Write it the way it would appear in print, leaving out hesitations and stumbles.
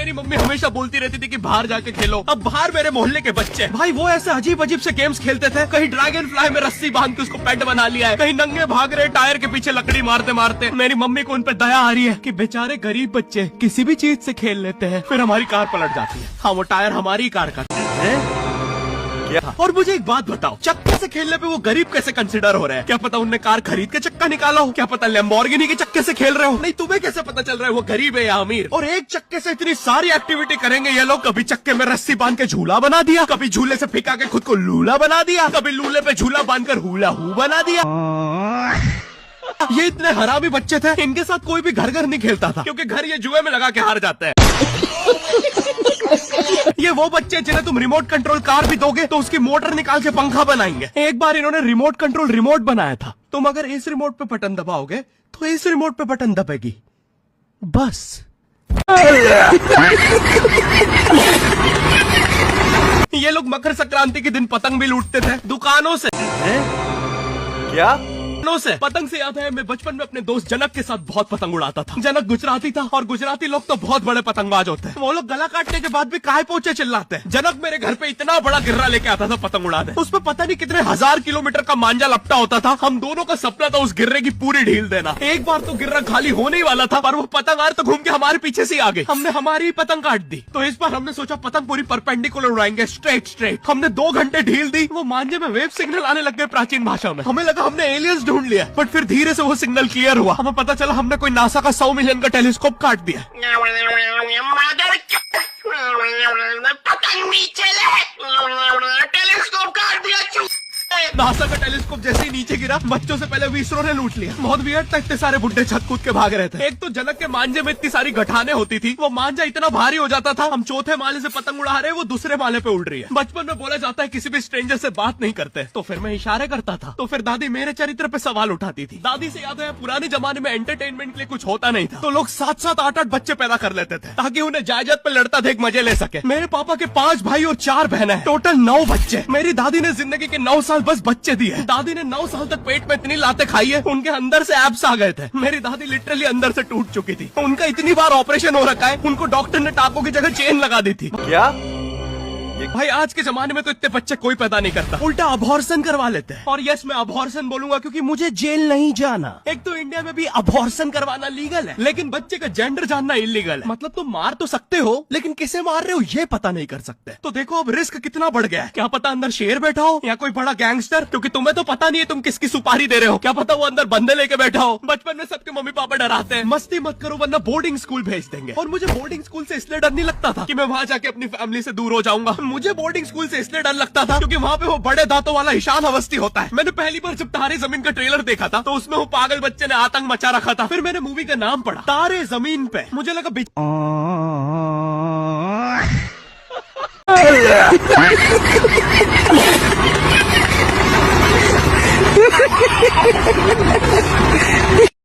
मेरी मम्मी हमेशा बोलती रहती थी कि बाहर जाके खेलो। अब बाहर मेरे मोहल्ले के बच्चे भाई वो ऐसे अजीब अजीब से गेम्स खेलते थे। कहीं ड्रैगन फ्लाई में रस्सी बांध के उसको पेट बना लिया है, कहीं नंगे भाग रहे टायर के पीछे लकड़ी मारते मारते। मेरी मम्मी को उन पे दया आ रही है कि बेचारे गरीब बच्चे किसी भी चीज से खेल लेते हैं, फिर हमारी कार पलट जाती है। हाँ, वो टायर हमारी कार का है। और मुझे एक बात बताओ, चक्के से खेलने पे वो गरीब कैसे कंसिडर हो रहे हैं? क्या पता उनने कार खरीद के चक्का निकाला हो, क्या पता लैम्बोर्गिनी के चक्के से खेल रहे हो। नहीं, तुम्हें कैसे पता चल रहा है वो गरीब है या अमीर? और एक चक्के से इतनी सारी एक्टिविटी करेंगे ये लोग। कभी चक्के में रस्सी बांध के झूला बना दिया, कभी झूले से फिका के खुद को लूला बना दिया, कभी लूले पे झूला बांधकर हुला हू बना दिया। ये इतने हरामी बच्चे थे, इनके साथ कोई भी घर घर नहीं खेलता था, क्योंकि घर ये जुए में लगा के हार जाते हैं। ये वो बच्चे जिन्हें तुम रिमोट कंट्रोल कार भी दोगे तो उसकी मोटर निकाल के पंखा बनाएंगे। एक बार इन्होंने रिमोट कंट्रोल रिमोट बनाया था। तुम अगर इस रिमोट पे बटन दबाओगे तो इस रिमोट पे बटन दबेगी, बस। ये लोग मकर संक्रांति के दिन पतंग भी लूटते थे दुकानों से। क्या से पतंग से याद है, मैं बचपन में अपने दोस्त जनक के साथ बहुत पतंग उड़ाता था। जनक गुजराती था और गुजराती लोग तो बहुत बड़े पतंगबाज होते हैं। वो लोग गला काटने के बाद भी काहे पोचे चिल्लाते हैं। जनक मेरे घर पे इतना बड़ा गिर्रा लेके आता था पतंग उड़ाने। उस पर पता नहीं कितने 1000 किलोमीटर का मांझा लपटा होता था। हम दोनों का सपना था उस गिर्रे की पूरी ढील देना। एक बार तो गिर्रा खाली होने ही वाला था, पर वो पतंग आर तो घूम के हमारे पीछे से आ गई। हमने हमारी पतंग काट दी। तो इस बार हमने सोचा पतंग पूरी परपेंडिकुलर उड़ाएंगे, स्ट्रेट। हमने 2 घंटे ढील दी। वो मांझे में वेव सिग्नल आने लग गए प्राचीन भाषा में। हमें लगा हमने एलियंस ढूंढ लिया, बट फिर धीरे से वो सिग्नल क्लियर हुआ। हमें पता चला हमने कोई नासा का 100 मिलियन का टेलीस्कोप काट दिया। पतंग नीचे ले, टेलीस्कोप काट दिया। नासा का टेलीस्कोप जैसे ही नीचे गिरा, बच्चों से पहले विसरो ने लूट लिया। बहुत वियर्ड था, इतने सारे बुड्ढे छत कूद के भाग रहे थे। एक तो जनक के मांझे में इतनी सारी गठाने होती थी, वो मांझा इतना भारी हो जाता था, हम चौथे माले से पतंग उड़ा रहे, वो दूसरे माले पे उड़ रही है। बचपन में बोला जाता है किसी भी स्ट्रेंजर से बात नहीं करते, तो फिर मैं इशारे करता था। तो फिर दादी मेरे चरित्र पे सवाल उठाती थी। दादी से याद है पुराने जमाने में एंटरटेनमेंट के लिए कुछ होता नहीं था, तो लोग 7-7, 8-8 बच्चे पैदा कर लेते थे ताकि उन्हें जायदाद पे लड़ता देख मजे ले सके। मेरे पापा के 5 भाई और 4 बहनें हैं, टोटल 9 बच्चे। मेरी दादी ने जिंदगी के 9 साल बस बच्चे दिए। दादी ने 9 साल तक पेट में इतनी लातें खाई है, उनके अंदर से एब्स आ गए थे। मेरी दादी लिटरली अंदर से टूट चुकी थी। उनका इतनी बार ऑपरेशन हो रखा है, उनको डॉक्टर ने टाकों की जगह चेन लगा दी थी। क्या भाई आज के जमाने में तो इतने बच्चे कोई पैदा नहीं करता, उल्टा अबॉर्शन करवा लेते हैं। और यस, मैं अबॉर्शन बोलूंगा क्योंकि मुझे जेल नहीं जाना। एक तो इंडिया में भी अबॉर्शन करवाना लीगल है, लेकिन बच्चे का जेंडर जानना इलीगल है। मतलब तुम मार तो सकते हो, लेकिन किसे मार रहे हो ये पता नहीं कर सकते। तो देखो अब रिस्क कितना बढ़ गया है। क्या पता अंदर शेर बैठा हो या कोई बड़ा गैंगस्टर, क्योंकि तुम्हें तो पता नहीं है तुम किसकी सुपारी दे रहे हो। क्या पता वो अंदर बंदे लेके बैठा हो। बचपन में सबके मम्मी पापा डराते हैं, मस्ती मत करो वरना बोर्डिंग स्कूल भेज देंगे। और मुझे बोर्डिंग स्कूल से इसलिए डर नहीं लगता था कि मैं वहां जाके अपनी फैमिली से दूर हो जाऊंगा। मुझे बोर्डिंग स्कूल से इसलिए डर लगता था क्योंकि वहाँ पे वो बड़े दांतों वाला ईशान अवस्थी होता है। मैंने पहली बार जब तारे जमीन का ट्रेलर देखा था तो उसमें वो पागल बच्चे ने आतंक मचा रखा था। फिर मैंने मूवी का नाम पढ़ा, तारे जमीन पे। मुझे लगा